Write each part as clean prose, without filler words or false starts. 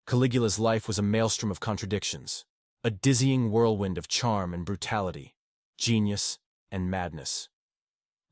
Caligula's life was a maelstrom of contradictions, a dizzying whirlwind of charm and brutality, genius and madness.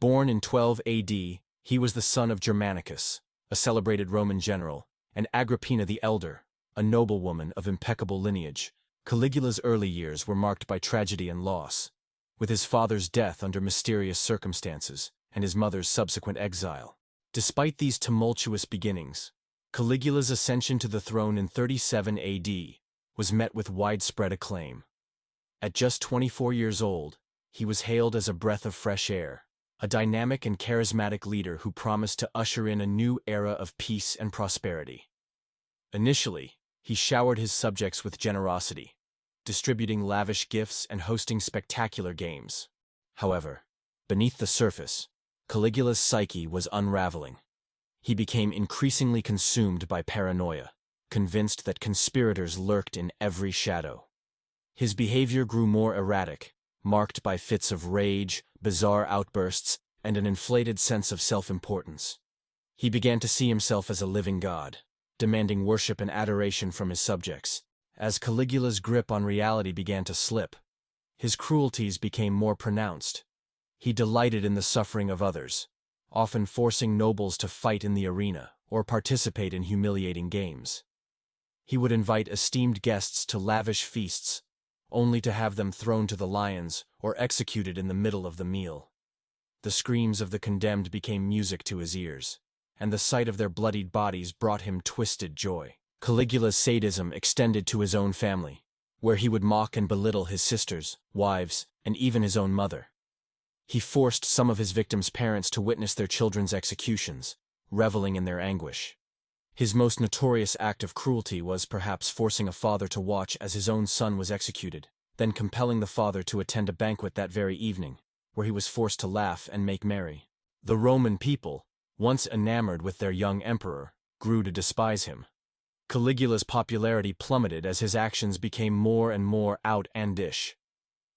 Born in 12 AD, he was the son of Germanicus, a celebrated Roman general, and Agrippina the Elder, a noblewoman of impeccable lineage. Caligula's early years were marked by tragedy and loss, with his father's death under mysterious circumstances and his mother's subsequent exile. Despite these tumultuous beginnings, Caligula's ascension to the throne in 37 AD was met with widespread acclaim. At just 24 years old, he was hailed as a breath of fresh air, a dynamic and charismatic leader who promised to usher in a new era of peace and prosperity. Initially, he showered his subjects with generosity, distributing lavish gifts and hosting spectacular games. However, beneath the surface, Caligula's psyche was unraveling. He became increasingly consumed by paranoia, convinced that conspirators lurked in every shadow. His behavior grew more erratic, marked by fits of rage, bizarre outbursts, and an inflated sense of self-importance. He began to see himself as a living god, demanding worship and adoration from his subjects. As Caligula's grip on reality began to slip, his cruelties became more pronounced. He delighted in the suffering of others, often forcing nobles to fight in the arena or participate in humiliating games. He would invite esteemed guests to lavish feasts, only to have them thrown to the lions or executed in the middle of the meal. The screams of the condemned became music to his ears, and the sight of their bloodied bodies brought him twisted joy. Caligula's sadism extended to his own family, where he would mock and belittle his sisters, wives, and even his own mother. He forced some of his victims' parents to witness their children's executions, reveling in their anguish. His most notorious act of cruelty was perhaps forcing a father to watch as his own son was executed, then compelling the father to attend a banquet that very evening, where he was forced to laugh and make merry. The Roman people, once enamored with their young emperor, grew to despise him. Caligula's popularity plummeted as his actions became more and more outlandish.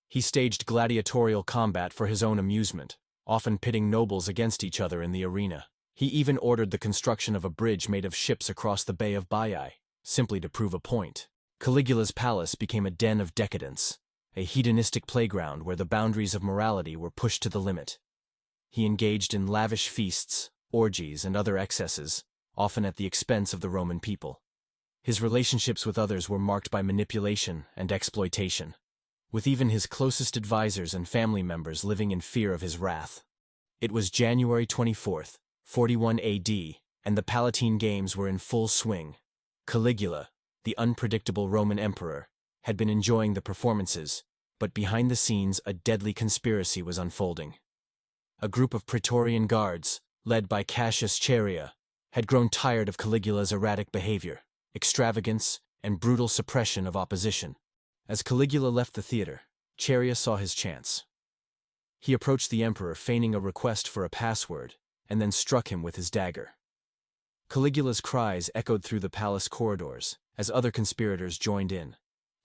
He staged gladiatorial combat for his own amusement, often pitting nobles against each other in the arena. He even ordered the construction of a bridge made of ships across the Bay of Baiae, simply to prove a point. Caligula's palace became a den of decadence, a hedonistic playground where the boundaries of morality were pushed to the limit. He engaged in lavish feasts, orgies, and other excesses, often at the expense of the Roman people. His relationships with others were marked by manipulation and exploitation, with even his closest advisors and family members living in fear of his wrath. It was January 24th, 41 AD, and the Palatine Games were in full swing. Caligula, the unpredictable Roman emperor, had been enjoying the performances, but behind the scenes a deadly conspiracy was unfolding. A group of Praetorian guards, led by Cassius Chaerea, had grown tired of Caligula's erratic behavior, extravagance, and brutal suppression of opposition. As Caligula left the theater, Chaerea saw his chance. He approached the emperor feigning a request for a password, and then struck him with his dagger. Caligula's cries echoed through the palace corridors as other conspirators joined in,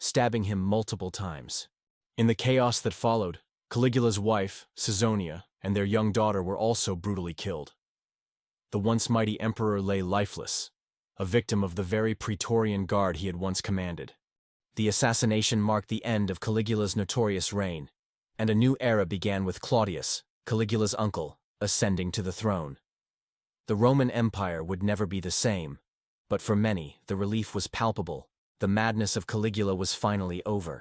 stabbing him multiple times. In the chaos that followed, Caligula's wife, Caesonia, and their young daughter were also brutally killed. The once mighty emperor lay lifeless, a victim of the very Praetorian Guard he had once commanded. The assassination marked the end of Caligula's notorious reign, and a new era began with Claudius, Caligula's uncle, ascending to the throne. The Roman Empire would never be the same, but for many, the relief was palpable. The madness of Caligula was finally over.